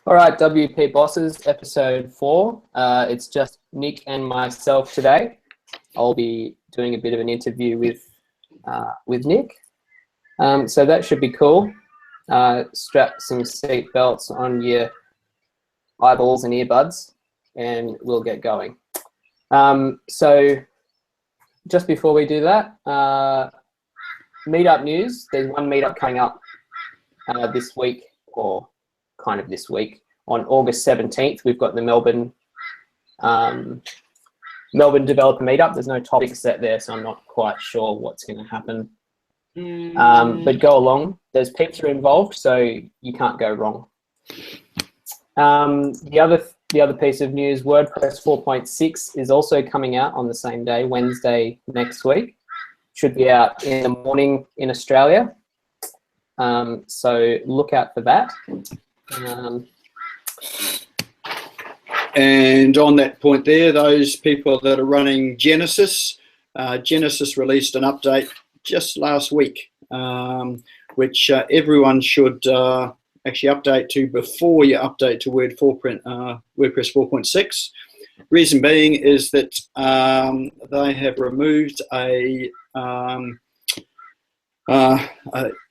All right, WP Bosses, episode 4. It's just Nick and myself today. I'll be doing a bit of an interview with Nick. So that should be cool. Strap some seat belts on your eyeballs and earbuds, and we'll get going. So just before we do that, Meetup news. There's one meetup coming up this week, or kind of this week, on August 17th. We've got the Melbourne Developer Meetup. There's no topic set there, so I'm not quite sure what's going to happen. But go along. There's pizza involved, so you can't go wrong. The other piece of news, WordPress 4.6 is also coming out on the same day, Wednesday next week. Should be out in the morning in Australia. So look out for that. And on that point there, those people that are running Genesis, Genesis released an update just last week, which everyone should actually update to before you update to WordPress 4.6. Reason being is that they have removed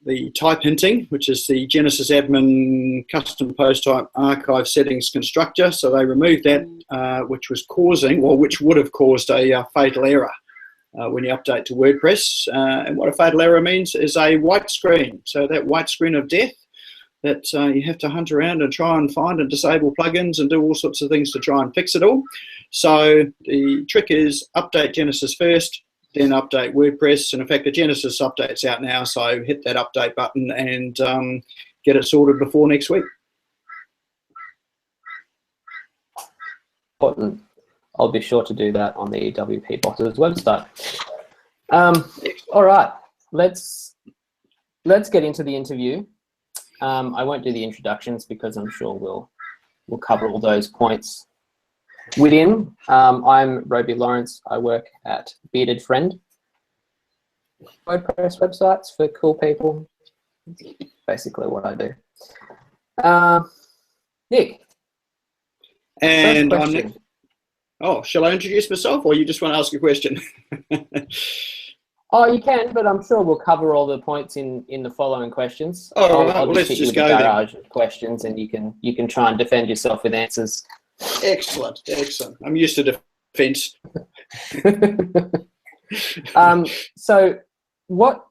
the type hinting, which is the Genesis admin custom post type archive settings constructor. So they removed that, which would have caused a fatal error when you update to WordPress. And what a fatal error means is a white screen. So that white screen of death that you have to hunt around and try and find and disable plugins and do all sorts of things to try and fix it all. So the trick is update Genesis first, then update WordPress. And in fact, the Genesis update's out now, so hit that update button and get it sorted before next week. Important. I'll be sure to do that on the WP Bosses website. All right, let's get into the interview. I won't do the introductions because I'm sure we'll cover all those points within. I'm Robey Lawrence. I work at Bearded Friend. WordPress websites for cool people. Basically what I do. Nick. And I'm Nick. Oh, shall I introduce myself, or you just want to ask a question? Oh, you can, but I'm sure we'll cover all the points in the following questions. I'll just hit you with the barrage of questions, and you can try and defend yourself with answers. Excellent. I'm used to defence. So, what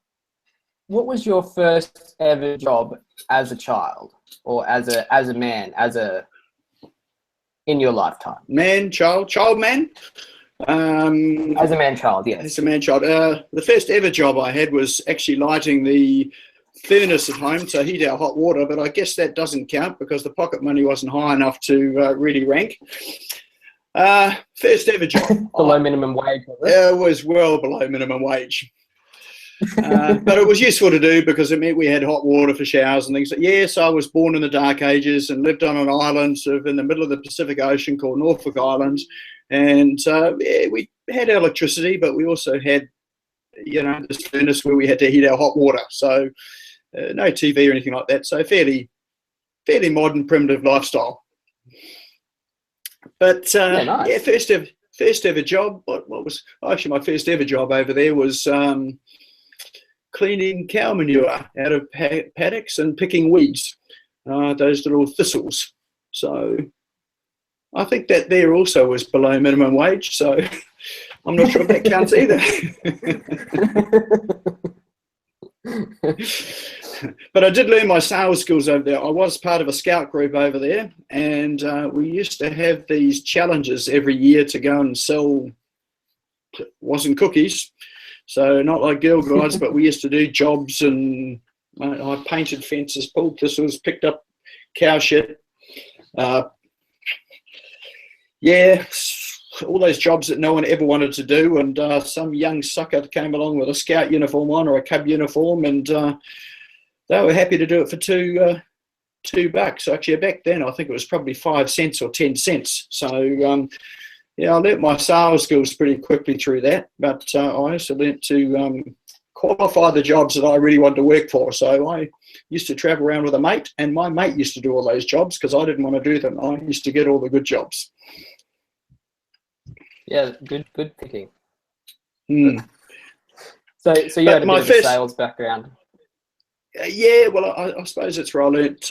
was your first ever job as a child, or as a man, in your lifetime? Man, child, man. As a man-child, yes. As a man-child. The first ever job I had was actually lighting the furnace at home to heat our hot water, but I guess that doesn't count because the pocket money wasn't high enough to really rank. First ever job. Below minimum wage, was it? It was well below minimum wage. But it was useful to do because it meant we had hot water for showers and things. Yes, I was born in the Dark Ages and lived on an island sort of in the middle of the Pacific Ocean called Norfolk Island. And we had electricity, but we also had, this furnace where we had to heat our hot water. So no TV or anything like that. So fairly modern, primitive lifestyle. But nice. first ever job. What was actually my first ever job over there was cleaning cow manure out of paddocks and picking weeds, those little thistles. So I think that there also was below minimum wage, so I'm not sure if that counts either. But I did learn my sales skills over there. I was part of a scout group over there, and we used to have these challenges every year to go and sell, wasn't cookies, so not like Girl Guides, but we used to do jobs, and I painted fences, pulled thistles, picked up cow shit. All those jobs that no one ever wanted to do, and some young sucker came along with a scout uniform on or a cub uniform, and they were happy to do it for $2. Actually, back then I think it was probably 5 cents or 10 cents. So I learnt my sales skills pretty quickly through that, but I also learnt to qualify the jobs that I really wanted to work for. So I used to travel around with a mate, and my mate used to do all those jobs because I didn't want to do them. I used to get all the good jobs. Yeah, good picking. Mm. So you had a bit of a sales background. Yeah, well, I suppose it's where I learnt,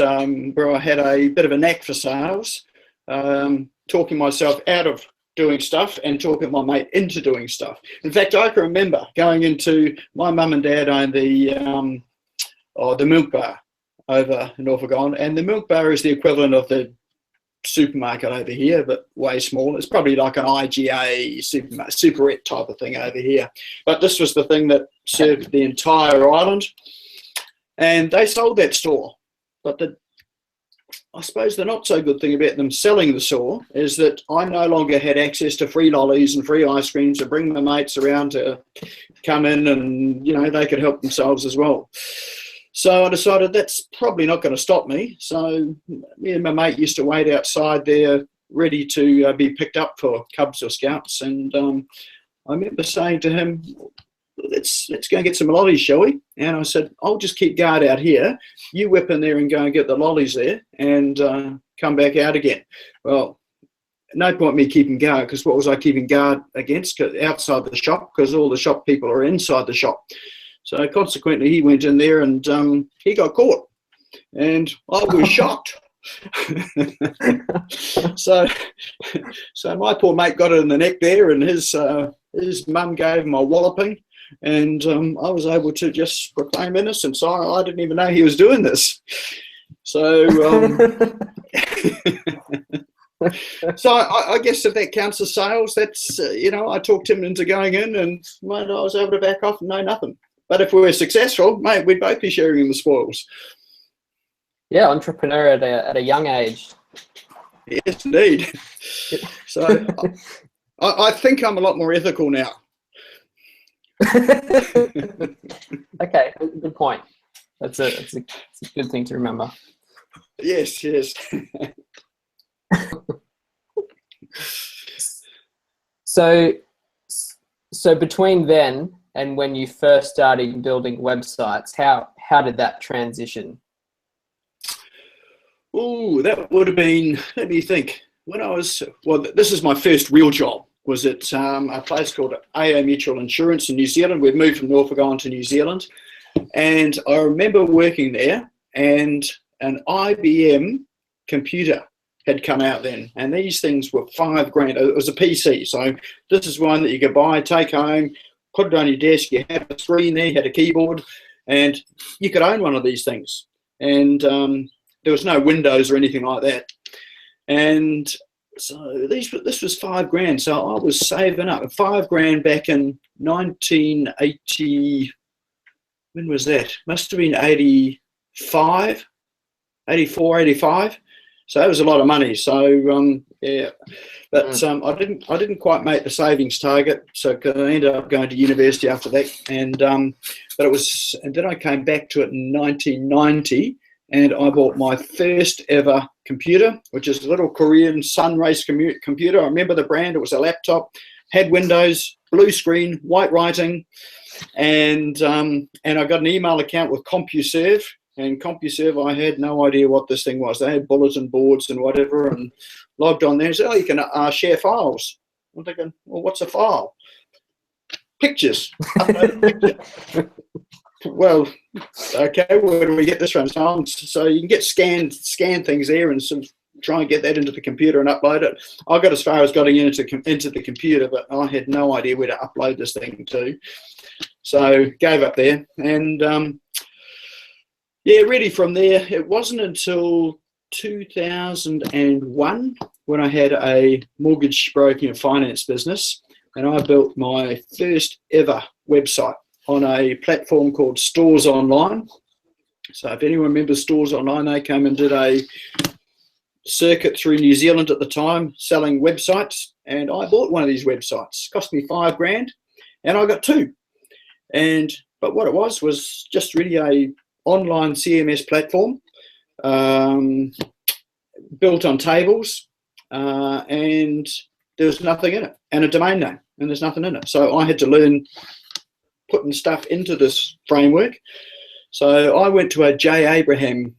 where I had a bit of a knack for sales, talking myself out of doing stuff and talking my mate into doing stuff. In fact, I can remember going into, my mum and dad owned the milk bar over in Norfolk Island, and the milk bar is the equivalent of the supermarket over here, but way small. It's probably like an IGA superette type of thing over here. But this was the thing that served the entire island. And they sold that store. But I suppose the not so good thing about them selling the store is that I no longer had access to free lollies and free ice creams to bring my mates around to come in, and, you know, they could help themselves as well. So I decided that's probably not going to stop me. So me and my mate used to wait outside there ready to be picked up for Cubs or Scouts. And I remember saying to him, let's go and get some lollies, shall we? And I said, I'll just keep guard out here. You whip in there and go and get the lollies there and come back out again. Well, no point me keeping guard, because what was I keeping guard against? Outside the shop, because all the shop people are inside the shop. So consequently, he went in there and he got caught, and I was shocked. so my poor mate got it in the neck there, and his mum gave him a walloping, and I was able to just proclaim innocence. I didn't even know he was doing this. So so I guess if that counts as sales, that's I talked him into going in, and mate, I was able to back off and know nothing. But if we were successful, mate, we'd both be sharing in the spoils. Yeah, entrepreneur at a young age. Yes, indeed. So I think I'm a lot more ethical now. Okay, good point. That's a good thing to remember. Yes. So between then and when you first started building websites, how did that transition? Oh, that would have been, let me think. When I was, this is my first real job, was at a place called AO Mutual Insurance in New Zealand. We'd moved from Norfolk Island to New Zealand. And I remember working there, and an IBM computer had come out then. And these things were $5,000. It was a PC. So this is one that you could buy, take home, put it on your desk. You had a screen there, you had a keyboard, and you could own one of these things. And there was no Windows or anything like that. And so this was $5,000. So I was saving up $5,000 back in 1980. When was that? Must have been 85, 84, 85. So that was a lot of money. So yeah, but I didn't quite make the savings target. So I ended up going to university after that. And but it was, and then I came back to it in 1990. And I bought my first ever computer, which is a little Korean Sunrace computer. I remember the brand. It was a laptop, had Windows, blue screen, white writing, and I got an email account with CompuServe. And CompuServe, I had no idea what this thing was. They had bulletin boards and whatever, and logged on there and said, "Oh, you can share files." I'm thinking, well, what's a file? Pictures. Well, okay, where do we get this from? So you can get scan things there and sort of try and get that into the computer and upload it. I got as far as getting into the computer, but I had no idea where to upload this thing to. So gave up there. And yeah, really from there, it wasn't until 2001 when I had a mortgage broking and finance business, and I built my first ever website on a platform called Stores Online. So if anyone remembers Stores Online, they came and did a circuit through New Zealand at the time selling websites, and I bought one of these websites. It cost me $5,000, and I got two. But what it was just really a online CMS platform built on tables, and there was nothing in it, and a domain name, and there's nothing in it. So I had to learn putting stuff into this framework. So I went to a Jay Abraham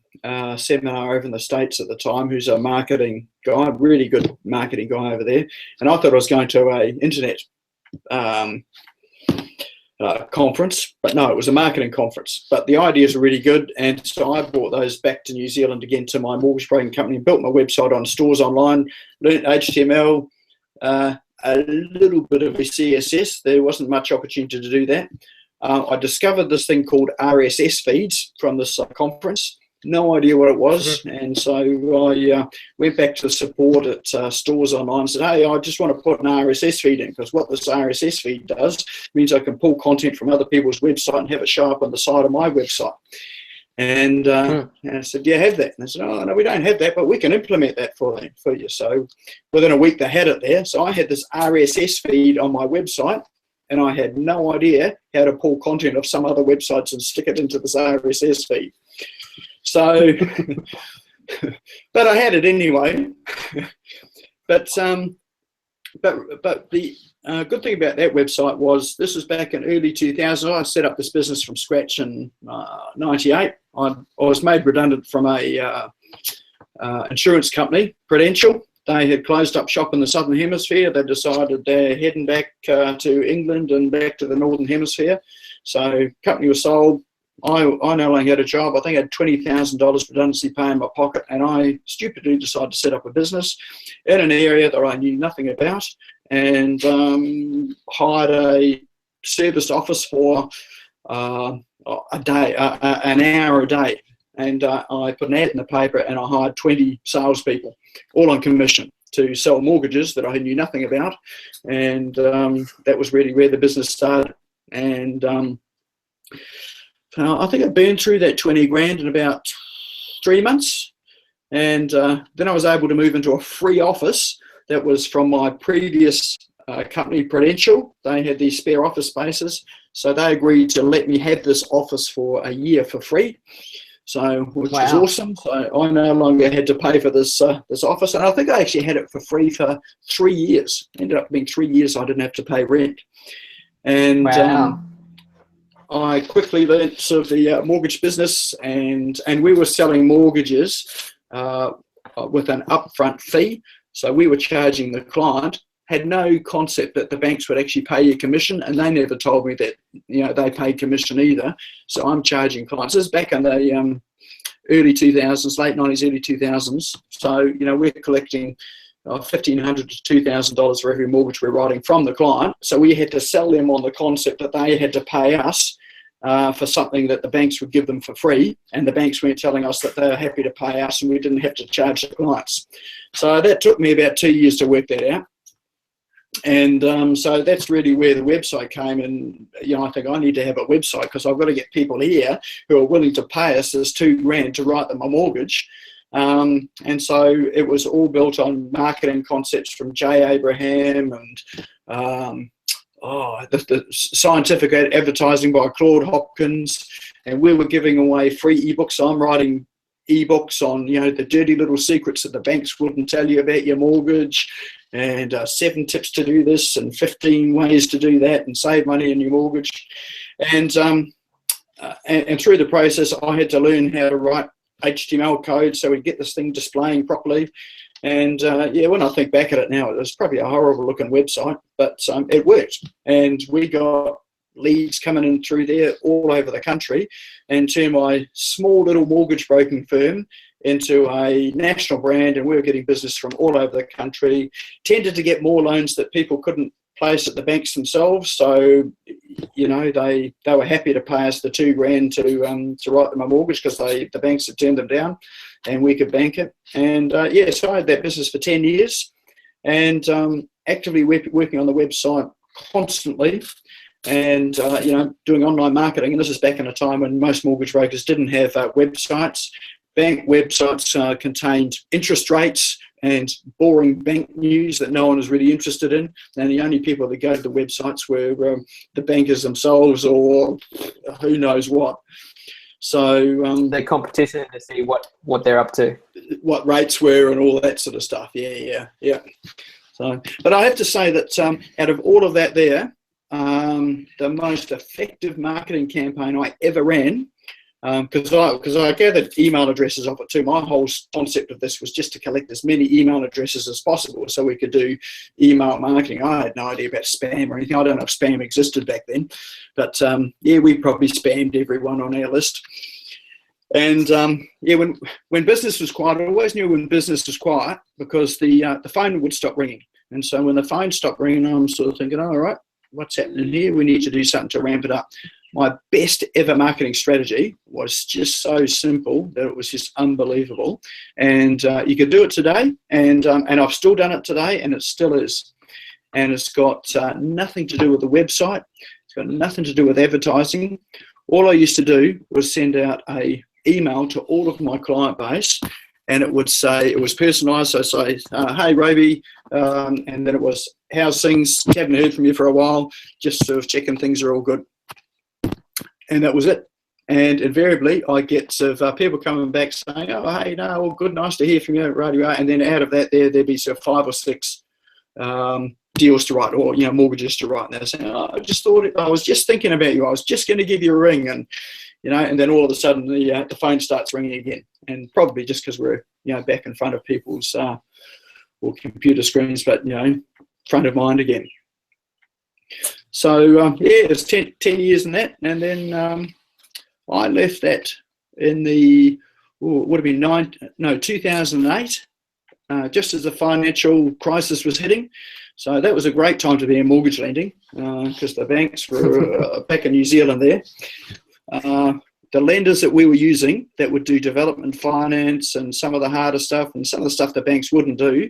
seminar over in the States at the time, who's a marketing guy, really good marketing guy over there. And I thought I was going to an internet conference, but no, it was a marketing conference. But the ideas are really good, and so I brought those back to New Zealand again to my mortgage broking company, built my website on stores online, learnt HTML, a little bit of a CSS. There wasn't much opportunity to do that. I discovered this thing called RSS feeds from this conference. No idea what it was, and so I went back to the support at Stores Online and said, hey, I just want to put an RSS feed in, because what this RSS feed does means I can pull content from other people's website and have it show up on the side of my website. And I said, do you have that? And they said, oh, no, we don't have that, but we can implement that for you. So within a week, they had it there. So I had this RSS feed on my website, and I had no idea how to pull content of some other websites and stick it into this RSS feed. So, but I had it anyway. But the good thing about that website was, this was back in early 2000. I set up this business from scratch in '98. I was made redundant from a insurance company, Prudential. They had closed up shop in the Southern Hemisphere. They decided they're heading back to England and back to the Northern Hemisphere. So company was sold. I no longer had a job. I think I had $20,000 redundancy pay in my pocket, and I stupidly decided to set up a business in an area that I knew nothing about, and hired a serviced office for a day, an hour a day. And I put an ad in the paper, and I hired 20 salespeople, all on commission, to sell mortgages that I knew nothing about. And that was really where the business started. And I think I burned through that 20 grand in about 3 months. And then I was able to move into a free office that was from my previous company, Prudential. They had these spare office spaces. So they agreed to let me have this office for a year for free. So, which was awesome. So I no longer had to pay for this this office. And I think I actually had it for free for 3 years. It ended up being 3 years I didn't have to pay rent. And I quickly learnt sort of the mortgage business, and we were selling mortgages with an upfront fee. So we were charging the client, had no concept that the banks would actually pay you commission, and they never told me that, you know, they paid commission either. So I'm charging clients. This is back in the early 2000s, late 90s, early 2000s. So, you know, we're collecting $1,500 to $2,000 for every mortgage we're writing from the client. So we had to sell them on the concept that they had to pay us for something that the banks would give them for free, and the banks weren't telling us that they were happy to pay us, and we didn't have to charge the clients. So that took me about 2 years to work that out. And so that's really where the website came. And, you know, I think I need to have a website, because I've got to get people here who are willing to pay us this $2 grand to write them a mortgage. And so it was all built on marketing concepts from Jay Abraham, and the scientific advertising by Claude Hopkins. And we were giving away free ebooks. So I'm writing ebooks on, you know, the dirty little secrets that the banks wouldn't tell you about your mortgage, and 7 tips to do this, and 15 ways to do that and save money in your mortgage. And through the process, I had to learn how to write HTML code so we get this thing displaying properly. And when I think back at it now, it was probably a horrible looking website, but it worked. And we got leads coming in through there all over the country, and turned my small little mortgage broking firm into a national brand, and we were getting business from all over the country. Tended to get more loans that people couldn't place at the banks themselves, so, you know, they were happy to pay us the $2 grand to write them a mortgage, because the banks had turned them down, and we could bank it. And so I had that business for 10 years, and actively working on the website constantly, and you know, doing online marketing. And this is back in a time when most mortgage brokers didn't have websites. Bank websites contained interest rates and boring bank news that no one was really interested in, and the only people that go to the websites were the bankers themselves, or who knows what. So the competition to see what they're up to, what rates were, and all that sort of stuff. Yeah. So, but I have to say that out of all of that there, the most effective marketing campaign I ever ran, because I gathered email addresses off it too. My whole concept of this was just to collect as many email addresses as possible so we could do email marketing. I had no idea about spam or anything. I don't know if spam existed back then, but yeah, we probably spammed everyone on our list. And yeah, when business was quiet, I always knew when business was quiet because the phone would stop ringing. And so when the phone stopped ringing, I'm sort of thinking, all right, what's happening here? We need to do something to ramp it up. My best ever marketing strategy was just so simple that it was just unbelievable. And you could do it today, and I've still done it today, and it still is. And it's got nothing to do with the website. It's got nothing to do with advertising. All I used to do was send out a email to all of my client base, and it would say, it was personalised, so say, hey Robey, and then it was, how's things? Haven't heard from you for a while, just sort of checking things are all good. And that was it. And invariably, I get sort of people coming back saying, oh, hey, no, all good, nice to hear from you, radio. And then out of that, there'd be sort of 5 or 6 deals to write, or mortgages to write. And they're saying, oh, I was just thinking about you. I was just going to give you a ring, and and then all of a sudden the phone starts ringing again. And probably just because we're back in front of people's or computer screens, but front of mind again. So yeah, it's 10 years in that, and then I left that in the would have been 2008, just as the financial crisis was hitting. So that was a great time to be in mortgage lending because the banks were back in New Zealand there. The lenders that we were using that would do development finance and some of the harder stuff and some of the stuff the banks wouldn't do,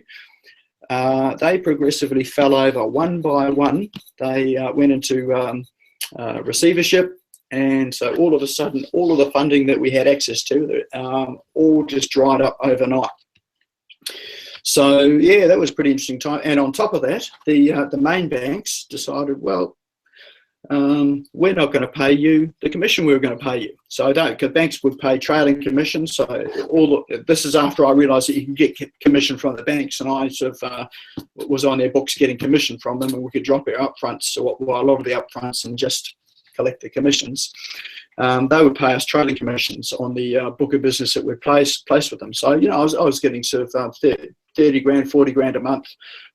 they progressively fell over one by one. They went into receivership, and so all of a sudden, all of the funding that we had access to all just dried up overnight. So yeah, that was a pretty interesting time. And on top of that, the main banks decided, well, we're not going to pay you the commission we were going to pay you. So because banks would pay trailing commissions. So this is after I realised that you can get commission from the banks, and I sort of was on their books getting commission from them, and we could drop our upfronts, a lot of the upfronts, and just collect the commissions. They would pay us trailing commissions on the book of business that we placed with them. So I was getting sort of 30 grand, 40 grand a month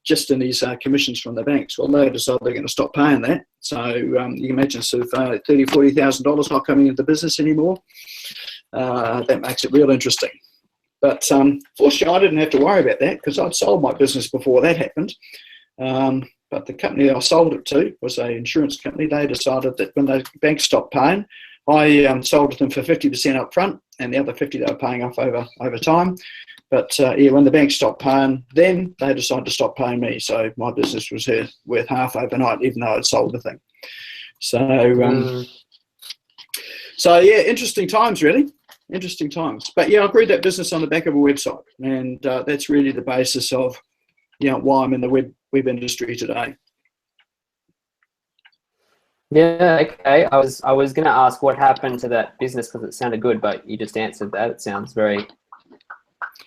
just in these commissions from the banks. Well, they decided they're going to stop paying that. So you can imagine sort of $30,000, $40,000 not coming into the business anymore. That makes it real interesting. But fortunately, I didn't have to worry about that because I'd sold my business before that happened. But the company I sold it to was an insurance company. They decided that when the banks stopped paying, I sold to them for 50% up front, and the other 50 they were paying off over time. But yeah, when the bank stopped paying, then they decided to stop paying me. So my business was worth half overnight, even though I'd sold the thing. So, so yeah, interesting times, really. Interesting times. But yeah, I grew that business on the back of a website, and that's really the basis of why I'm in the web industry today. Yeah, okay. I was going to ask what happened to that business because it sounded good, but you just answered that. It sounds very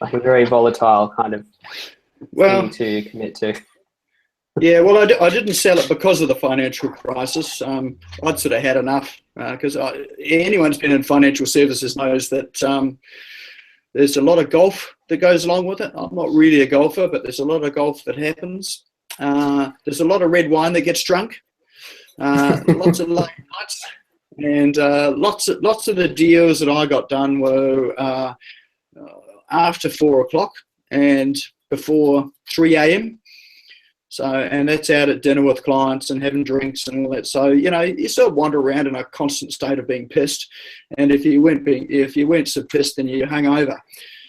like a very volatile kind of thing to commit to. Yeah, well, I didn't sell it because of the financial crisis. I'd sort of had enough because anyone who's been in financial services knows that there's a lot of golf that goes along with it. I'm not really a golfer, but there's a lot of golf that happens. There's a lot of red wine that gets drunk. Lots of late nights, and lots of the deals that I got done were after 4 o'clock and before 3 a.m. So, and that's out at dinner with clients and having drinks and all that. So, you sort of wander around in a constant state of being pissed. And if you weren't so pissed, then you hung over.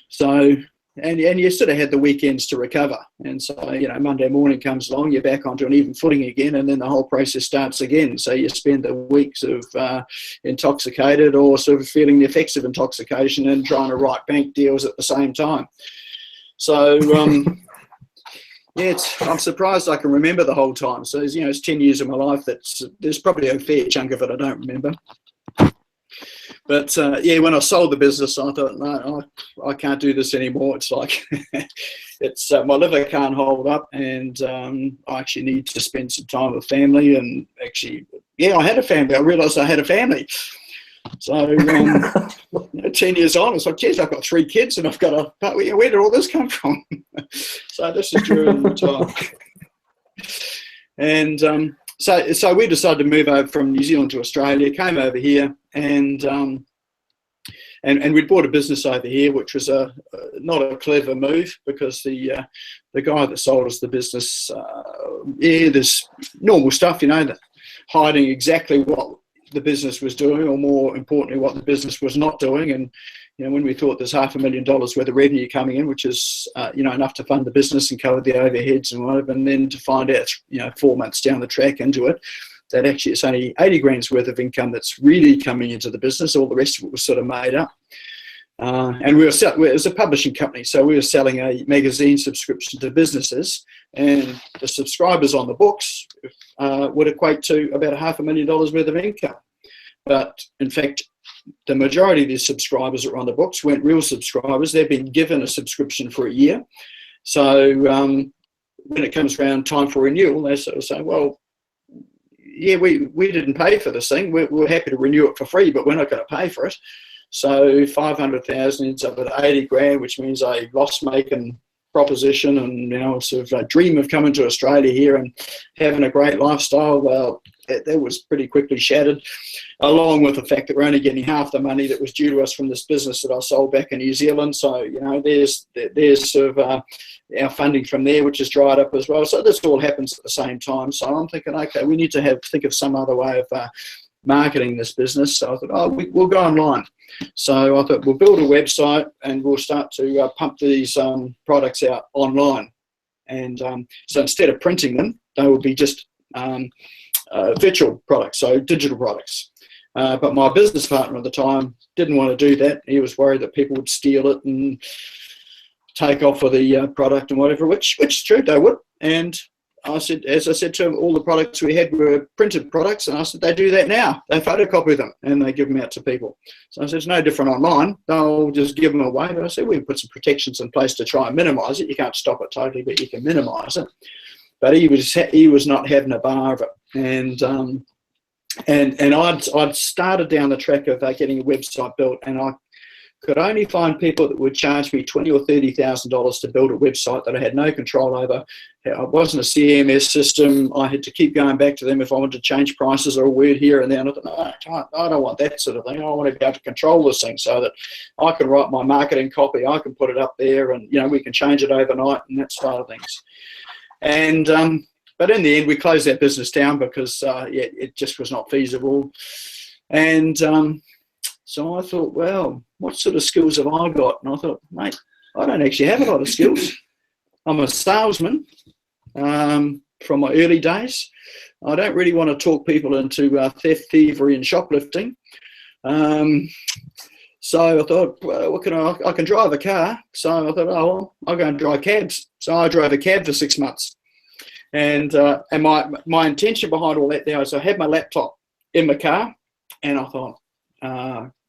So, and you sort of had the weekends to recover. And so, Monday morning comes along, you're back onto an even footing again, and then the whole process starts again. So you spend the weeks of intoxicated or sort of feeling the effects of intoxication and trying to write bank deals at the same time. So, yeah, I'm surprised I can remember the whole time. So, it's 10 years of my life. There's probably a fair chunk of it I don't remember. But yeah, when I sold the business, I thought, no, I can't do this anymore. It's like, it's my liver can't hold up, and I actually need to spend some time with family. And actually, yeah, I had a family. I realised I had a family. So 10 years on, it's like, geez, I've got 3 kids, and I've got a. But where did all this come from? So this is during the time. And so we decided to move over from New Zealand to Australia. Came over here, and we'd bought a business over here, which was not a clever move, because the guy that sold us the business, there's normal stuff, that hiding exactly what the business was doing, or more importantly, what the business was not doing. And when we thought there's $500,000 worth of revenue coming in, which is enough to fund the business and cover the overheads and whatever, and then to find out 4 months down the track into it that actually it's only 80 grand's worth of income that's really coming into the business. All the rest of it was sort of made up. And it was a publishing company, so we were selling a magazine subscription to businesses, and the subscribers on the books would equate to about $500,000 worth of income. But in fact, the majority of these subscribers that were on the books weren't real subscribers. They've been given a subscription for a year. So when it comes around time for renewal, they sort of say, well, yeah, we didn't pay for this thing. We're happy to renew it for free, but we're not going to pay for it. So 500,000 ends up at 80 grand, which means a loss-making proposition, and sort of a dream of coming to Australia here and having a great lifestyle. Well, that was pretty quickly shattered, along with the fact that we're only getting half the money that was due to us from this business that I sold back in New Zealand. So there's sort of our funding from there, which is dried up as well. So this all happens at the same time. So I'm thinking, okay, we need to think of some other way of marketing this business. So I thought, we'll go online. So I thought, we'll build a website and we'll start to pump these products out online. And so instead of printing them, they would be just virtual products, so digital products. But my business partner at the time didn't want to do that. He was worried that people would steal it and take off with the product and whatever, which is true, they would. And I said, as I said to him, all the products we had were printed products, and I said, they do that now. They photocopy them and they give them out to people. So I said, it's no different online. They'll just give them away. But I said, we can put some protections in place to try and minimise it. You can't stop it totally, but you can minimise it. But he was not having a bar of it. And I'd started down the track of getting a website built, and I could only find people that would charge me $20,000 or $30,000 to build a website that I had no control over. It wasn't a CMS system. I had to keep going back to them if I wanted to change prices or a word here and there. And I thought, no, I don't want that sort of thing. I want to be able to control this thing so that I can write my marketing copy, I can put it up there, and we can change it overnight and that sort of things. And but in the end, we closed that business down because it just was not feasible. And so I thought, well, what sort of skills have I got? And I thought, mate, I don't actually have a lot of skills. I'm a salesman from my early days. I don't really want to talk people into theft, thievery, and shoplifting. So I thought, well, I can drive a car. So I thought, well, I'll go and drive cabs. So I drove a cab for 6 months. And my intention behind all that there is I had my laptop in my car, and I thought,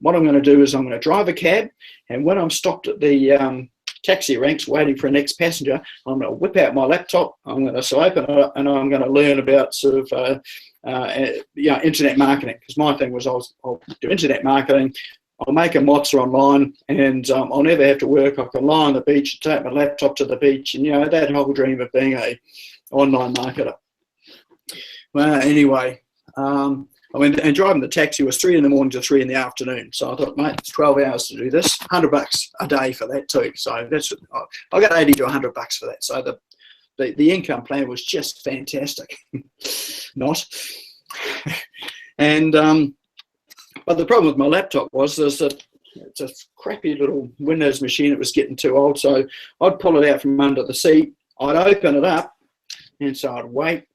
what I'm going to do is I'm going to drive a cab, and when I'm stopped at the taxi ranks waiting for a next passenger, I'm going to whip out my laptop, I'm going to open it up, and I'm going to learn about sort of internet marketing, because my thing was I'll do internet marketing. I'll make a mozza online, and I'll never have to work. I can lie on the beach and take my laptop to the beach, and that whole dream of being a online marketer. Well, anyway, I went and driving the taxi was 3 in the morning to 3 in the afternoon. So I thought, mate, it's 12 hours to do this, $100 a day for that too. So I got 80 to $100 for that. So the income plan was just fantastic. Not. And but the problem with my laptop was it's a crappy little Windows machine. It was getting too old. So I'd pull it out from under the seat. I'd open it up, and so I'd wait,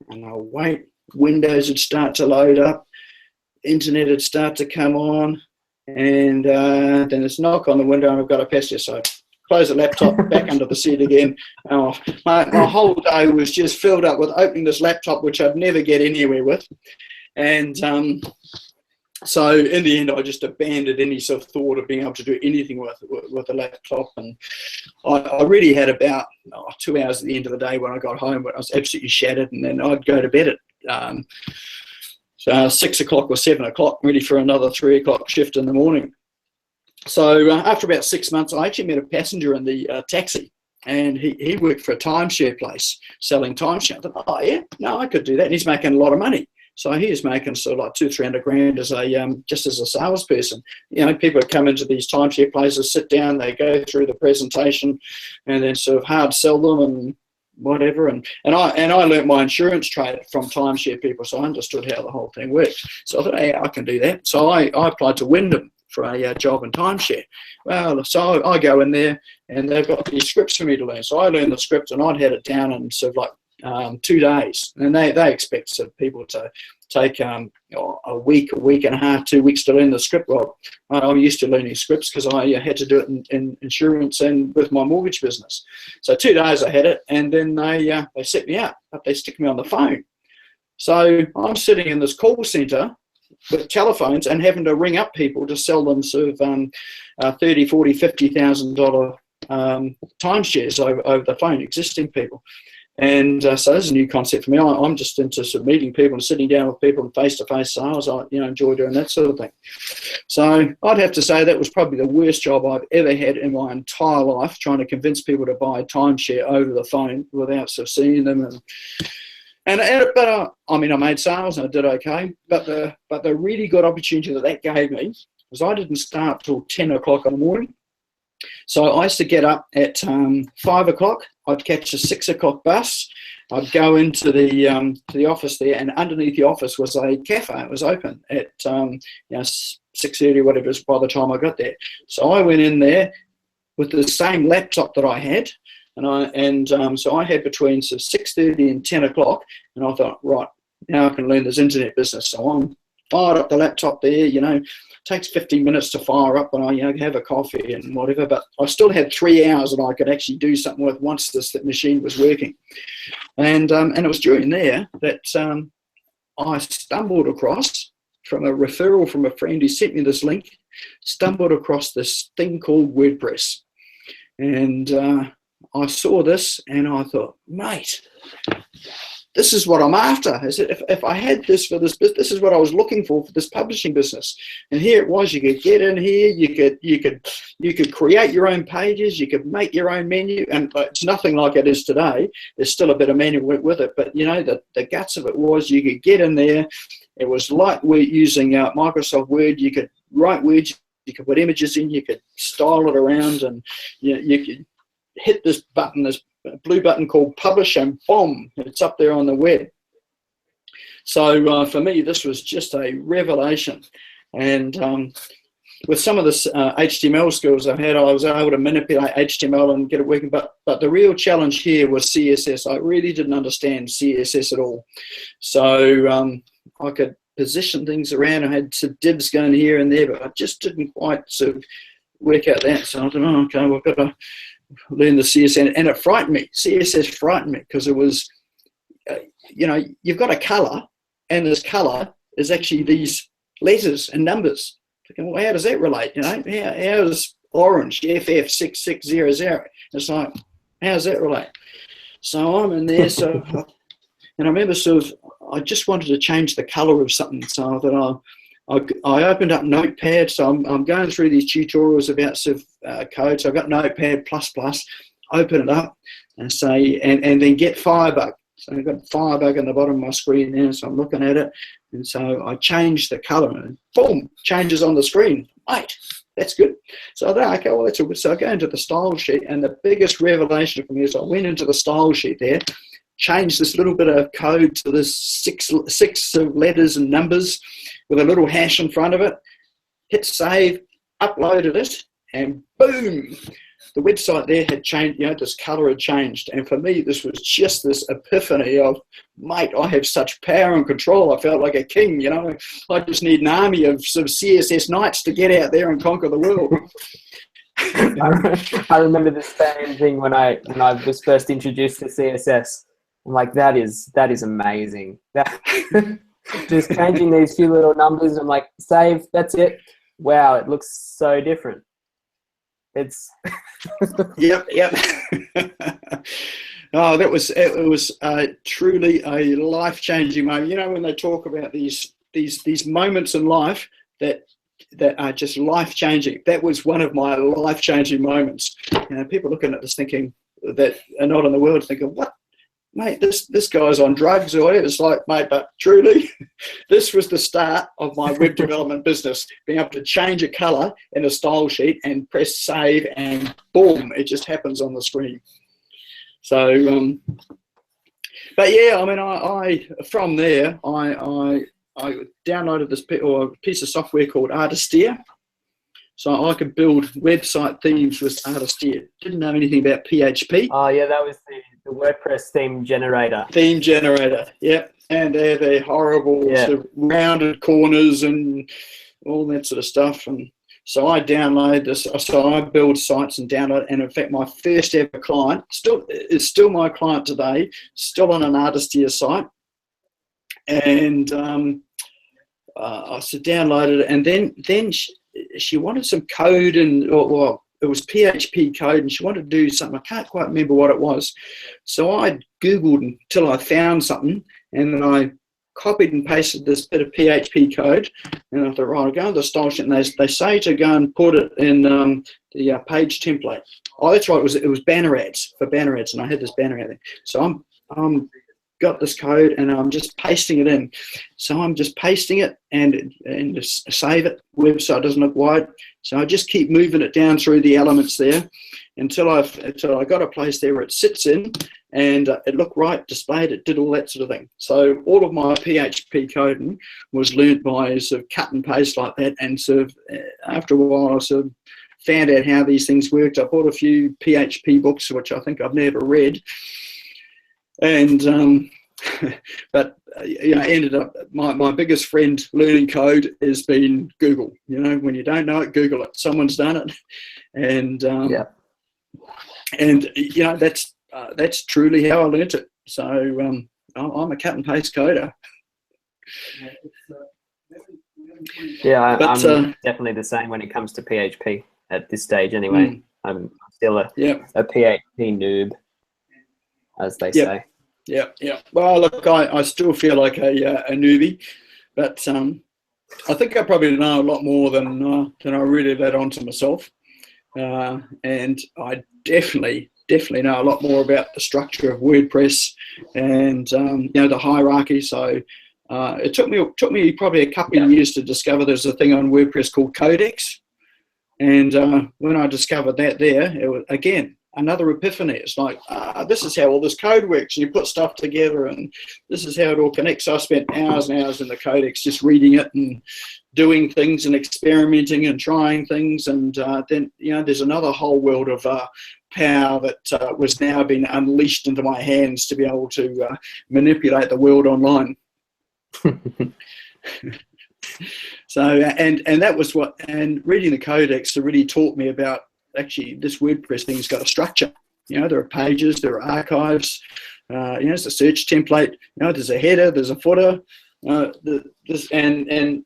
and I'd wait. Windows would start to load up, internet would start to come on, and then it's knock on the window, and I've got a passenger. So close the laptop, back under the seat again. My whole day was just filled up with opening this laptop, which I'd never get anywhere with. And So in the end, I just abandoned any sort of thought of being able to do anything with a laptop. And I really had about 2 hours at the end of the day when I got home, when I was absolutely shattered, and then I'd go to bed at 6 o'clock or 7 o'clock, ready for another 3 o'clock shift in the morning. So after about 6 months, I actually met a passenger in the taxi, and he worked for a timeshare place selling timeshare. I thought, oh yeah, no, I could do that. And he's making a lot of money. So he is making sort of like 200-300 grand as a just as a salesperson. You know, people come into these timeshare places, sit down, they go through the presentation, and then sort of hard sell them and whatever. And I learnt my insurance trade from timeshare people, so I understood how the whole thing worked. So I thought, hey, I can do that. So I applied to Wyndham for a job in timeshare. Well, so I go in there, and they've got these scripts for me to learn. So I learned the script, and I'd had it down in sort of like 2 days, and they expect sort of people to take a week and a half, 2 weeks to learn the script. Well, I'm used to learning scripts because I had to do it in insurance and with my mortgage business. So 2 days I had it, and then they set me up, but they stick me on the phone. So I'm sitting in this call centre with telephones and having to ring up people to sell them sort of $30,000, $40,000, $50,000 timeshares over the phone, existing people. And so this is a new concept for me. I'm just into sort of meeting people and sitting down with people and face-to-face sales. I enjoy doing that sort of thing. So I'd have to say that was probably the worst job I've ever had in my entire life, trying to convince people to buy timeshare over the phone without sort of seeing them. But I made sales and I did okay. But the really good opportunity that gave me was I didn't start till 10 o'clock in the morning. So I used to get up at 5 o'clock. I'd catch a 6 o'clock bus. I'd go into the office there, and underneath the office was a cafe. It was open at 6:30, whatever it was, by the time I got there. So I went in there with the same laptop that I had, so I had between 6:30 and 10 o'clock, and I thought, right, now I can learn this internet business. So I'm fired up the laptop there, takes 15 minutes to fire up, and I have a coffee and whatever, but I still had 3 hours that I could actually do something with once this machine was working. And it was during there that I stumbled across, from a referral from a friend who sent me this link, stumbled across this thing called WordPress. And I saw this and I thought, mate, this is what I'm after. If I had this for this business, this is what I was looking for this publishing business. And here it was. You could get in here. You could create your own pages. You could make your own menu. And it's nothing like it is today. There's still a bit of manual work with it. But the guts of it was you could get in there. It was like we're using Microsoft Word. You could write words. You could put images in. You could style it around, and you could hit this button, this blue button called publish, and boom, it's up there on the web. So for me, this was just a revelation. And with some of the HTML skills I've had, I was able to manipulate HTML and get it working. But the real challenge here was CSS. I really didn't understand CSS at all. So I could position things around. I had some divs going here and there, but I just didn't quite sort of work out that. So I thought, oh, okay, we've got to learn the CSS, and it frightened me. CSS frightened me because it was, you've got a color, and this color is actually these letters and numbers. Thinking, well, how does that relate? How does orange FF6600? It's like, how does that relate? So I'm in there, and I remember I just wanted to change the color of something, so I thought, I opened up Notepad, so I'm going through these tutorials about code. So I've got Notepad++, open it up and say, and then get Firebug. So I've got Firebug on the bottom of my screen there, so I'm looking at it. And so I changed the color, and boom, changes on the screen. Right, that's good. So I thought, okay, well, that's all good. So I go into the style sheet, and the biggest revelation for me is I went into the style sheet there, changed this little bit of code to this six letters and numbers with a little hash in front of it, hit save, uploaded it, and boom, the website there had changed, this color had changed. And for me, this was just this epiphany of, mate, I have such power and control. I felt like a king, I just need an army of CSS knights to get out there and conquer the world. I remember the same thing when I was first introduced to CSS. I'm like, that is amazing. just changing these few little numbers. I'm like, save, that's it. Wow, it looks so different. It's Yep. Oh, it was truly a life-changing moment. You know, when they talk about these moments in life that are just life-changing, that was one of my life-changing moments. You know, people looking at this thinking that are not in the world, thinking, what, mate, this guy's on drugs or whatever. It's like, mate, but truly, this was the start of my web development business, being able to change a color in a style sheet and press save, and boom, it just happens on the screen. So, but yeah, I mean, I from there, I downloaded this piece of software called Artisteer, so I could build website themes with Artisteer. Didn't know anything about PHP. Oh yeah, that was the WordPress theme generator. Theme generator, yep, and they're horrible sort of rounded corners and all that sort of stuff. And so I download this. So I build sites and download. And in fact, my first ever client is still my client today, still on an Artisteer site. And I downloaded it, and then she wanted some code, and well, it was PHP code, and she wanted to do something. I can't quite remember what it was. So I Googled until I found something, and then I copied and pasted this bit of PHP code, and I thought, right, I'll go to the style sheet, and they say to go and put it in the page template. Oh, that's right, it was banner ads, for banner ads, and I had this banner ad there. So I'm got this code, and I'm just pasting it in. So I'm just pasting it and just save it. Website doesn't look wide. So I just keep moving it down through the elements there until I got a place there where it sits in, and it looked right, displayed, it did all that sort of thing. So all of my PHP coding was learnt by sort of cut and paste like that, and sort of after a while I sort of found out how these things worked. I bought a few PHP books, which I think I've never read. And but you know, ended up my biggest friend learning code has been Google. You know, when you don't know it, Google it. Someone's done it, and and you know, that's truly how I learnt it. So I'm a cut and paste coder. Yeah, I'm definitely the same when it comes to PHP at this stage. Anyway, I'm still a PHP noob, as they say. Yeah. Well, look, I still feel like a newbie, but I think I probably know a lot more than I really let on to myself, and I definitely know a lot more about the structure of WordPress and you know, the hierarchy. So it took me probably a couple of years to discover there's a thing on WordPress called Codex, and when I discovered that, it was again another epiphany. It's like, this is how all this code works. And you put stuff together, and this is how it all connects. So I spent hours and hours in the Codex just reading it and doing things and experimenting and trying things. And then, you know, there's another whole world of power that was now being unleashed into my hands to be able to manipulate the world online. So, and that was and reading the Codex really taught me about, actually, this WordPress thing's got a structure. You know, there are pages, there are archives, you know, it's a search template, you know, there's a header, there's a footer, and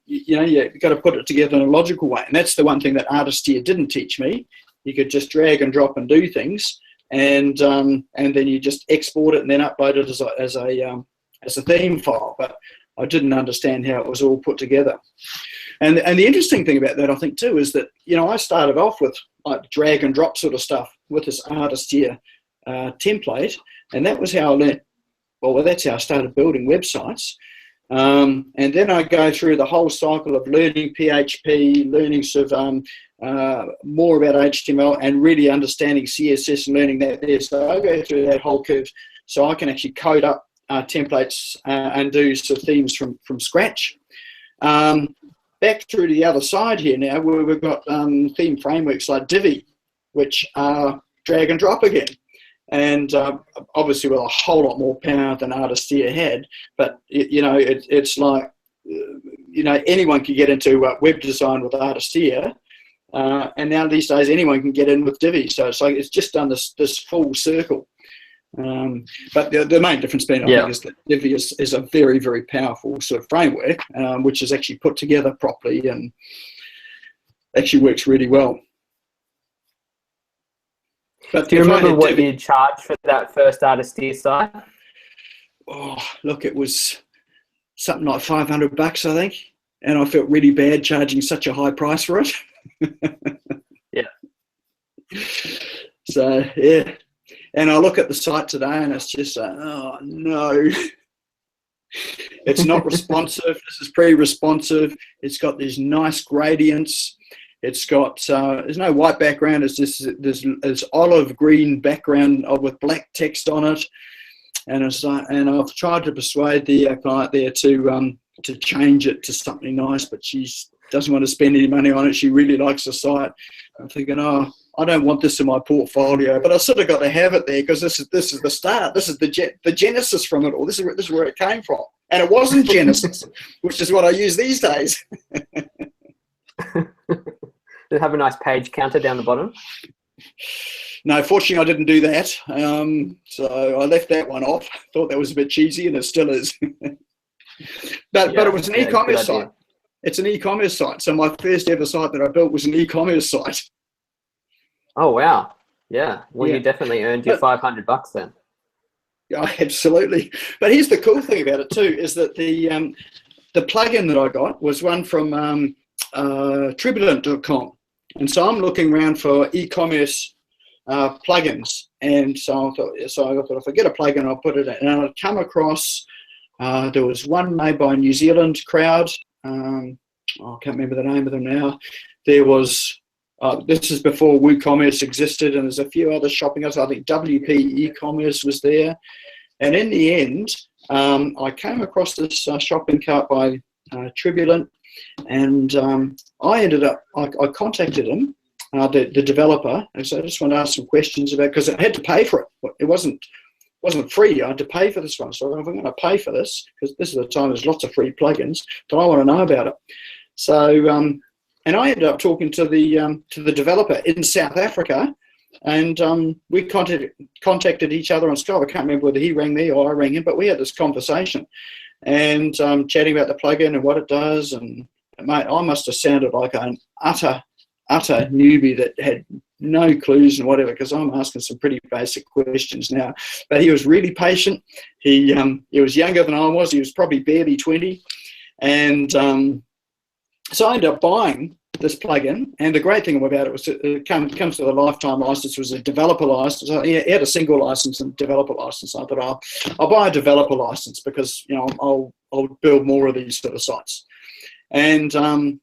you know, you've got to put it together in a logical way. And that's the one thing that Artisteer didn't teach me. You could just drag and drop and do things, and then you just export it and then upload it as a theme file. But I didn't understand how it was all put together. And the interesting thing about that, I think, too, is that, you know, I started off with like drag and drop sort of stuff with this Artisteer template, and that was how I learned. Well, that's how I started building websites. And then I go through the whole cycle of learning PHP, learning sort of more about HTML, and really understanding CSS and learning that there. So I go through that whole curve, so I can actually code up templates and do sort of themes from scratch. Back through to the other side here now, where we've got theme frameworks like Divi, which are drag and drop again, and obviously with a whole lot more power than Artisteer had. But you know, it's like, you know, anyone can get into web design with Artisteer, and now these days anyone can get in with Divi. So it's like it's just done this full circle. But the main difference being, I think, is that Divi is a very, very powerful sort of framework, which is actually put together properly and actually works really well. But do you remember what you charged for that first Artisteer site? Oh, look, it was something like $500, I think, and I felt really bad charging such a high price for it. Yeah. So yeah, and I look at the site today, and it's just oh no, it's not responsive. This is pretty responsive. It's got these nice gradients. It's got there's no white background. It's just there's olive green background with black text on it. And I've tried to persuade the client there to change it to something nice, but she doesn't want to spend any money on it. She really likes the site. I'm thinking, oh, I don't want this in my portfolio, but I sort of got to have it there because this is the start. This is the genesis from it all. This is where it came from, and it wasn't Genesis, which is what I use these days. Does it have a nice page counter down the bottom? No, fortunately, I didn't do that. So I left that one off. Thought that was a bit cheesy, and it still is. but it was an e-commerce site. It's an e-commerce site. So my first ever site that I built was an e-commerce site. Oh, wow. Yeah. Well, you definitely earned your $500 then. Yeah, absolutely. But here's the cool thing about it too, is that the plugin that I got was one from Tribulant.com. And so I'm looking around for e-commerce plugins, and so I thought if I get a plugin, I'll put it in. And I'd come across there was one made by a New Zealand crowd. I can't remember the name of them now. There was this is before WooCommerce existed, and there's a few other shopping sites. I think WP e-commerce was there, and in the end, I came across this shopping cart by Tribulant, and I ended up I contacted him. The developer, and so I just want to ask some questions about, because I had to pay for it. It wasn't free. I had to pay for this one. So if I'm going to pay for this, because this is the time there's lots of free plugins, but I want to know about it. So and I ended up talking to the developer in South Africa, and we contacted each other on Skype. I can't remember whether he rang me or I rang him, but we had this conversation and chatting about the plugin and what it does. And mate, I must have sounded like an utter newbie that had no clues and whatever, because I'm asking some pretty basic questions now. But he was really patient. He was younger than I was. He was probably barely 20. And so I ended up buying this plugin. And the great thing about it was it comes with a lifetime license. It was a developer license. He had a single license and developer license. I thought I'll buy a developer license because, you know, I'll build more of these sort of sites. And to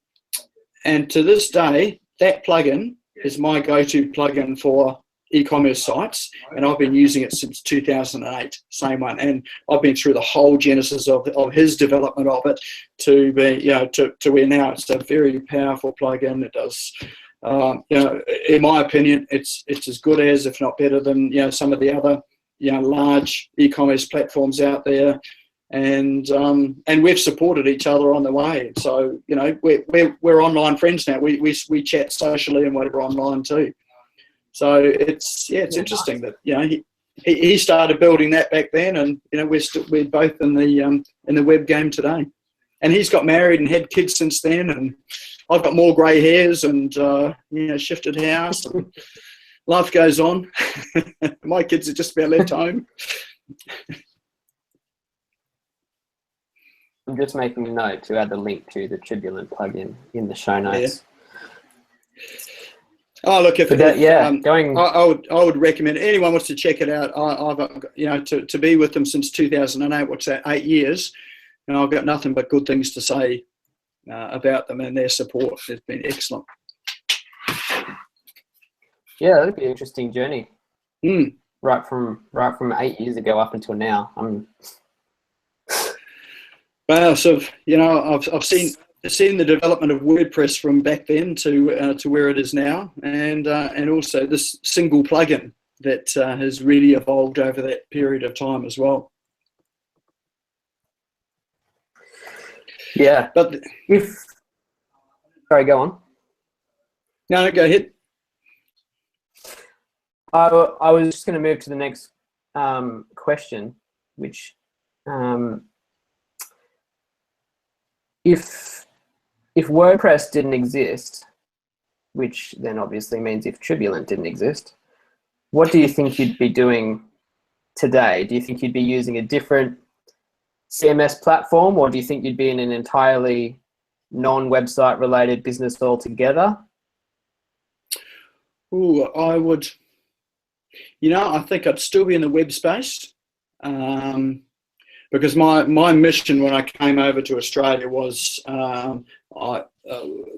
this day, that plugin is my go-to plugin for e-commerce sites, and I've been using it since 2008, same one. And I've been through the whole genesis of his development of it to be, you know, to where now it's a very powerful plugin. It does, you know, in my opinion, it's as good as, if not better than, you know, some of the other, you know, large e-commerce platforms out there. And we've supported each other on the way. So, you know, we're online friends now. We chat socially and whatever online too. So it's interesting that, you know, he started building that back then, and, you know, we're both in the web game today. And he's got married and had kids since then, and I've got more grey hairs and you know, shifted house. And life goes on. My kids are just about left home. I'm just making a note to add the link to the Tribulant plugin in the show notes. Yeah. Oh, look, I would recommend anyone wants to check it out. I've you know, to be with them since 2008. What's that? 8 years, and I've got nothing but good things to say about them and their support. It's been excellent. Yeah, that'd be an interesting journey. Mm. Right from 8 years ago up until now. Well, so, you know, I've seen the development of WordPress from back then to where it is now, and also this single plugin that has really evolved over that period of time as well. Yeah, but sorry, go on. No, go ahead. I was just going to move to the next question, which if WordPress didn't exist, which then obviously means if Tribulant didn't exist, what do you think you'd be doing today? Do you think you'd be using a different CMS platform, or do you think you'd be in an entirely non-website related business altogether? Ooh, I would, I think I'd still be in the web space, because my mission when I came over to Australia was,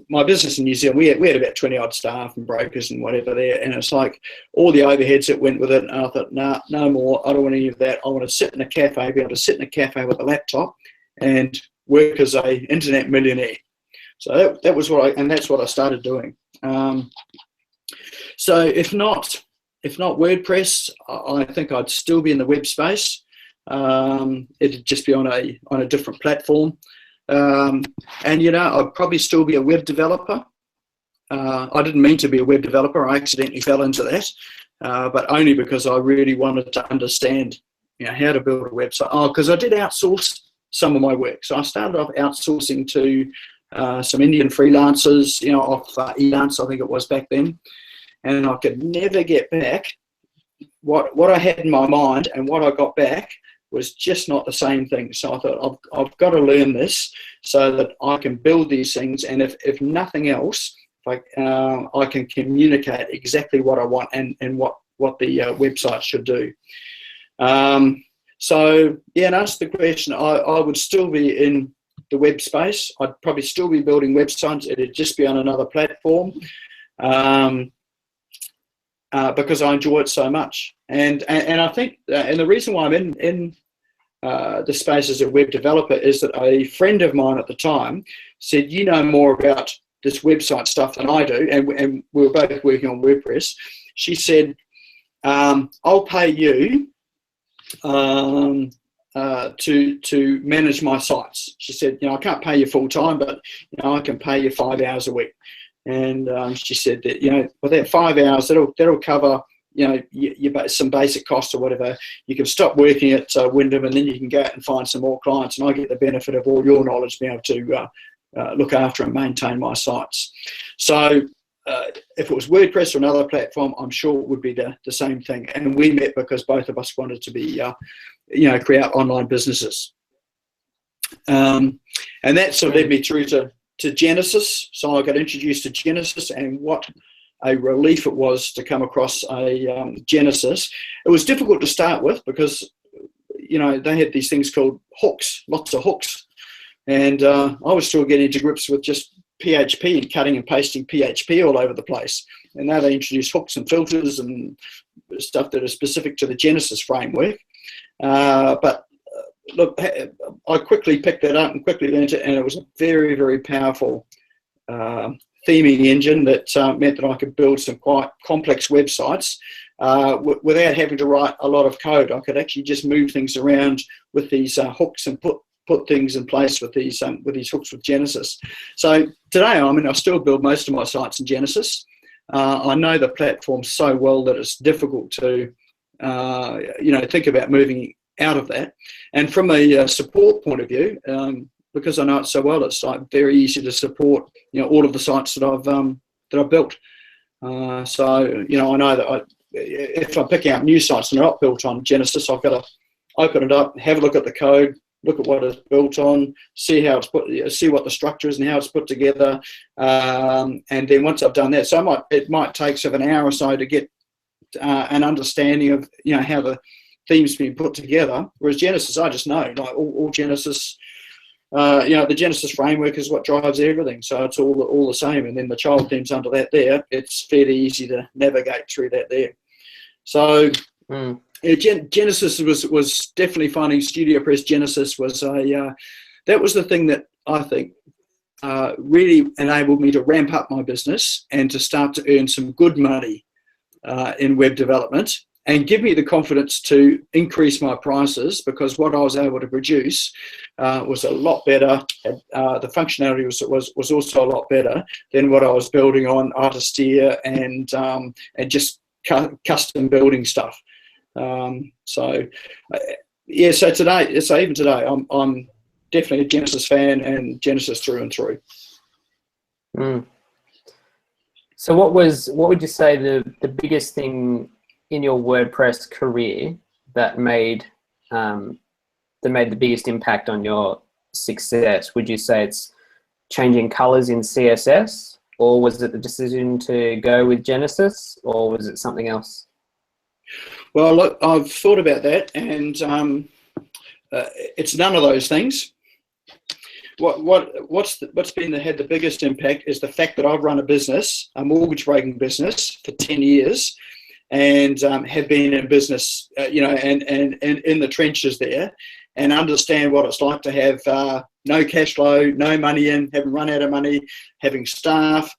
my business in New Zealand, we had about 20 odd staff and brokers and whatever there, and it's like all the overheads that went with it, and I thought, nah, no more, I don't want any of that. I want to sit in a cafe, be able to sit in a cafe with a laptop and work as a internet millionaire. So that was that's what I started doing. So if not WordPress, I think I'd still be in the web space. It'd just be on a different platform. And I'd probably still be a web developer. I didn't mean to be a web developer. I accidentally fell into that, but only because I really wanted to understand, how to build a website. Because I did outsource some of my work. So I started off outsourcing to some Indian freelancers, off Elance, I think it was back then, and I could never get back what I had in my mind, and what I got back was just not the same thing. So I thought, I've got to learn this so that I can build these things, and if nothing else, I can communicate exactly what I want and what the website should do. So yeah, and answer the question, I would still be in the web space. I'd probably still be building websites. It'd just be on another platform, because I enjoy it so much. And I think, and the reason why I'm in the space as a web developer is that a friend of mine at the time said, you know more about this website stuff than I do, and we were both working on WordPress. She said, I'll pay you to manage my sites. She said, I can't pay you full time, but I can pay you 5 hours a week. And she said that with that 5 hours, that'll cover some basic costs or whatever. You can stop working at Wyndham, and then you can go out and find some more clients, and I get the benefit of all your knowledge, being able to look after and maintain my sites. So if it was WordPress or another platform, I'm sure it would be the same thing. And we met because both of us wanted to be, create online businesses. And that sort of led me through to Genesis. So I got introduced to Genesis, and what a relief it was to come across a Genesis. It was difficult to start with because, they had these things called hooks, lots of hooks. And I was still getting to grips with just PHP and cutting and pasting PHP all over the place. And now they introduced hooks and filters and stuff that are specific to the Genesis framework. But look, I quickly picked that up and quickly learned it, and it was a very, very powerful theming engine that meant that I could build some quite complex websites without having to write a lot of code. I could actually just move things around with these hooks and put things in place with these hooks with Genesis. So today, I still build most of my sites in Genesis. I know the platform so well that it's difficult to think about moving out of that. And from a support point of view, because I know it so well, it's like very easy to support all of the sites that I've built. So I know that if I'm picking up new sites and they're not built on Genesis, I've got to open it up, have a look at the code, look at what it's built on, see how it's see what the structure is and how it's put together, and then once I've done that, so it might take sort of an hour or so to get an understanding of how the theme's been put together. Whereas Genesis, I just know, like all Genesis, the Genesis framework is what drives everything, so it's all the same. And then the child themes under that there, it's fairly easy to navigate through that there. So. Genesis was definitely finding StudioPress. Genesis was that was the thing that I think really enabled me to ramp up my business and to start to earn some good money in web development, and give me the confidence to increase my prices, because what I was able to produce was a lot better. The functionality was also a lot better than what I was building on Artisteer and just custom building stuff. So yeah, so even today, I'm definitely a Genesis fan and Genesis through and through. Mm. So what would you say the biggest thing in your WordPress career that made the biggest impact on your success? Would you say it's changing colors in CSS, or was it the decision to go with Genesis, or was it something else? Well, look, I've thought about that, and it's none of those things. What's had the biggest impact is the fact that I've run a business, a mortgage broking business, for 10 years, and have been in business, and in the trenches there, and understand what it's like to have no cash flow, no money in, having run out of money, having staff,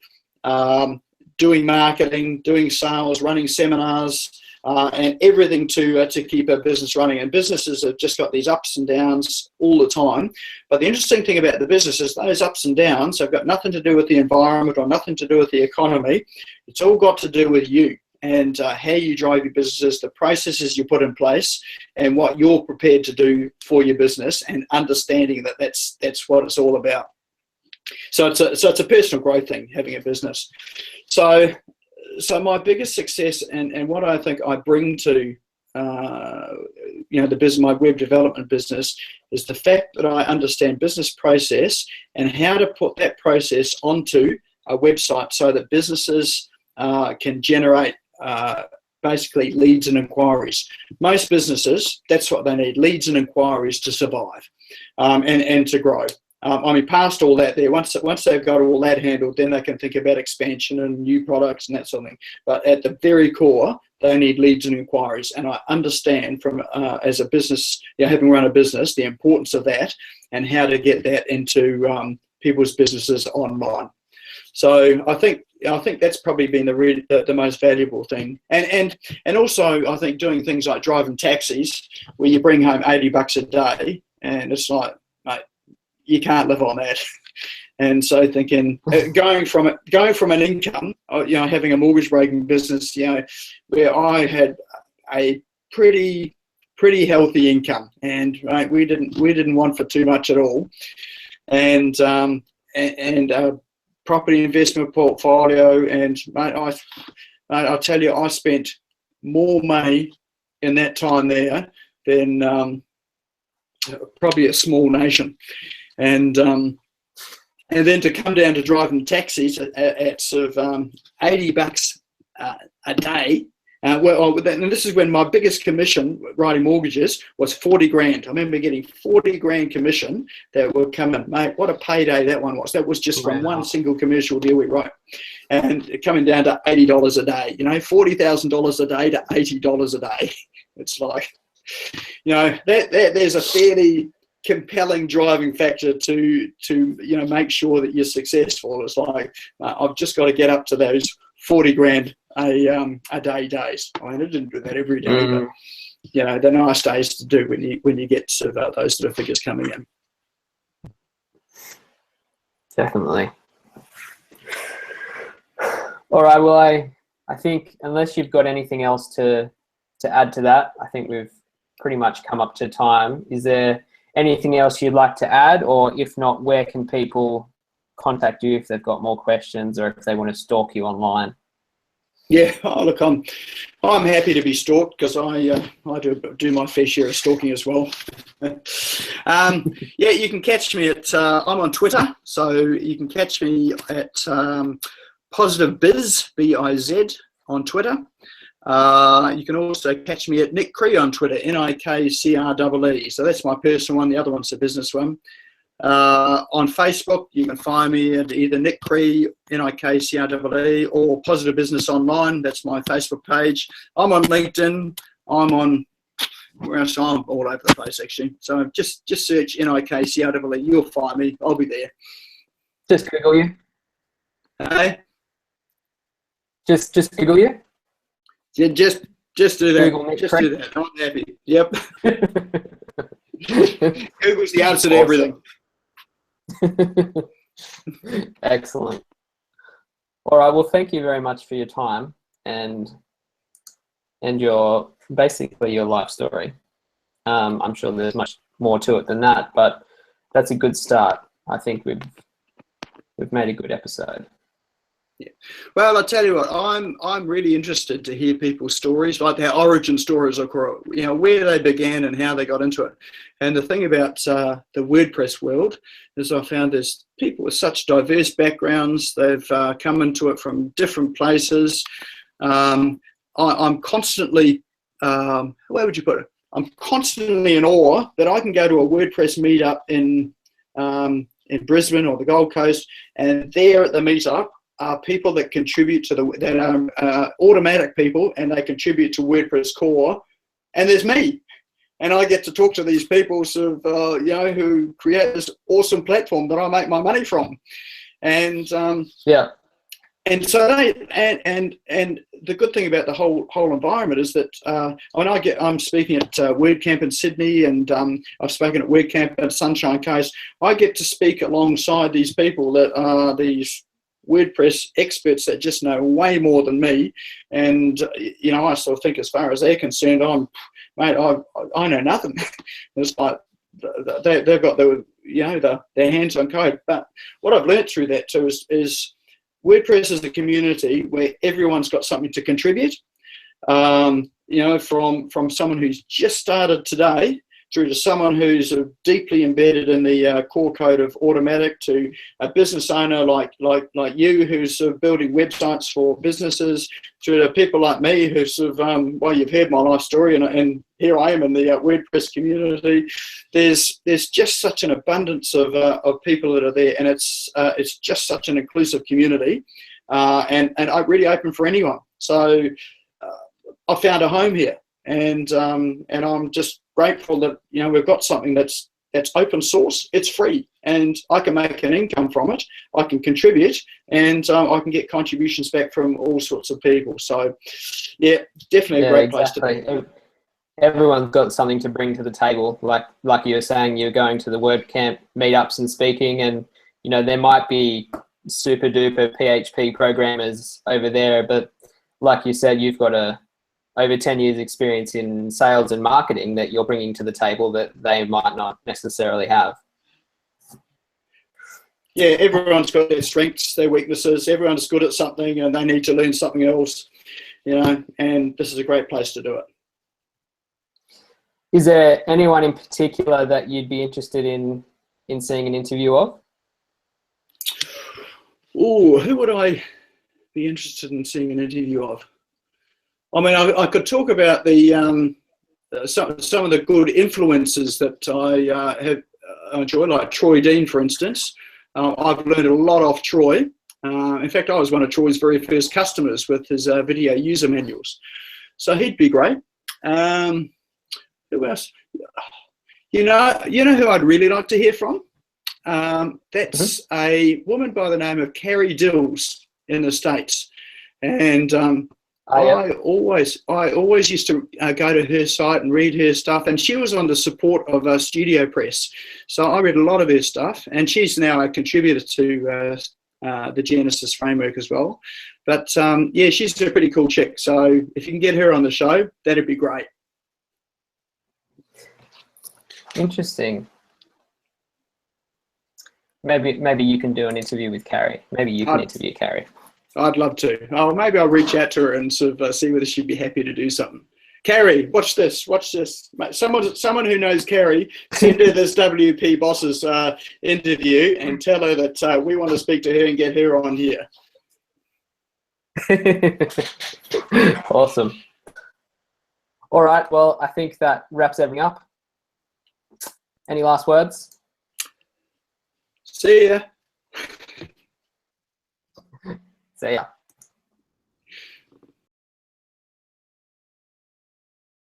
doing marketing, doing sales, running seminars, and everything to keep a business running. And businesses have just got these ups and downs all the time. But the interesting thing about the business is those ups and downs have got nothing to do with the environment or nothing to do with the economy. It's all got to do with you and how you drive your businesses, the processes you put in place, and what you're prepared to do for your business, and understanding that that's what it's all about. So it's a personal growth thing, having a business. So my biggest success and what I think I bring to the business, my web development business, is the fact that I understand business process and how to put that process onto a website so that businesses can generate basically leads and inquiries. Most businesses, that's what they need, leads and inquiries to survive and to grow. Past all that there, once they've got all that handled, then they can think about expansion and new products and that sort of thing. But at the very core, they need leads and inquiries. And I understand from as a business, having run a business, the importance of that and how to get that into people's businesses online. So I think that's probably been the most valuable thing. And also I think doing things like driving taxis where you bring home $80 a day, and it's like, mate, you can't live on that. And so thinking, going from an income, having a mortgage broking business, where I had a pretty healthy income, and we didn't want for too much at all, and a property investment portfolio, and mate, I'll tell you, I spent more money in that time there than probably a small nation. And then to come down to driving taxis at sort of $80 a day. And this is when my biggest commission writing mortgages was 40 grand. I remember getting 40 grand commission that would come in. Mate, what a payday that one was. That was just from one single commercial deal we wrote. And coming down to $80 a day, $40,000 a day to $80 a day. It's like, there's a fairly compelling driving factor to make sure that you're successful. It's like, I've just got to get up to those 40 grand a day days. I didn't do that every day, but they're nice days to do when you get sort of those sort of figures coming in. Definitely. All right. Well, I think unless you've got anything else to add to that, I think we've pretty much come up to time. Is there anything else you'd like to add, or if not, where can people contact you if they've got more questions or if they want to stalk you online? Yeah, look, I'm happy to be stalked because I do my fair share of stalking as well. Yeah, you can catch me at I'm on Twitter, so you can catch me at Positive Biz, B-I-Z, on Twitter. You can also catch me at Nik Cree on Twitter, N-I-K-C-R-E-E. So that's my personal one. The other one's the business one. On Facebook, you can find me at either Nik Cree, N-I-K-C-R-E-E, or Positive Business Online. That's my Facebook page. I'm on LinkedIn. I'm on, where else? I'm all over the place, actually. So just search N-I-K-C-R-E-E. You'll find me. I'll be there. Just Google you. Hey? Just Google you? Yeah, just do that. Google Nik just Cree. do that. I'm happy. Yep. Google's the answer to everything. Excellent. All right. Well, thank you very much for your time, and and your basically your life story. I'm sure there's much more to it than that, but that's a good start. I think we've made a good episode. Yeah. Well, I tell you what, I'm really interested to hear people's stories, like their origin stories, or where they began and how they got into it. And the thing about the WordPress world is I found there's people with such diverse backgrounds. They've come into it from different places. I'm constantly, where would you put it? I'm constantly in awe that I can go to a WordPress meetup in Brisbane or the Gold Coast, and there at the meetup are people that contribute to that are automatic people, and they contribute to WordPress core, and there's me, and I get to talk to these people who create this awesome platform that I make my money from, and yeah. And so and the good thing about the whole environment is that I'm speaking at WordCamp in Sydney, and I've spoken at WordCamp at Sunshine Coast. I get to speak alongside these people that are these WordPress experts that just know way more than me, and I sort of think, as far as they're concerned, I know nothing. It's like they've got their hands on code. But what I've learnt through that too is WordPress is a community where everyone's got something to contribute. From someone who's just started today through to someone who's deeply embedded in the core code of Automatic, to a business owner like you who's building websites for businesses, to people like me who you've heard my life story, and here I am in the WordPress community. There's just such an abundance of people that are there, and it's just such an inclusive community, and I'm really open for anyone. So I found a home here, and I'm just grateful that we've got something that's open source. It's free, and I can make an income from it. I can contribute, and I can get contributions back from all sorts of people. So, yeah, definitely a great place to be. Everyone's got something to bring to the table. Like you were saying, you're going to the WordCamp meetups and speaking, and there might be super duper PHP programmers over there, but like you said, you've got over 10 years experience in sales and marketing that you're bringing to the table that they might not necessarily have. Yeah, everyone's got their strengths, their weaknesses. Everyone's good at something, and they need to learn something else, and this is a great place to do it. Is there anyone in particular that you'd be interested in seeing an interview of? Oh, who would I be interested in seeing an interview of? I mean, I could talk about some of the good influences that I have enjoyed, like Troy Dean, for instance. I've learned a lot off Troy. In fact, I was one of Troy's very first customers with his video user manuals. So he'd be great. Who else? You know who I'd really like to hear from? That's a woman by the name of Carrie Dills in the States. And I always used to go to her site and read her stuff, and she was on the support of StudioPress. So I read a lot of her stuff, and she's now a contributor to the Genesis framework as well. But yeah, she's a pretty cool chick. So if you can get her on the show, that'd be great. Interesting. Maybe you can do an interview with Carrie. Maybe you can interview Carrie. I'd love to. Oh, maybe I'll reach out to her and sort of see whether she'd be happy to do something. Carrie, watch this. Watch this. Someone who knows Carrie, send her this WP Bosses interview and tell her that we want to speak to her and get her on here. Awesome. All right. Well, I think that wraps everything up. Any last words? See ya. See ya.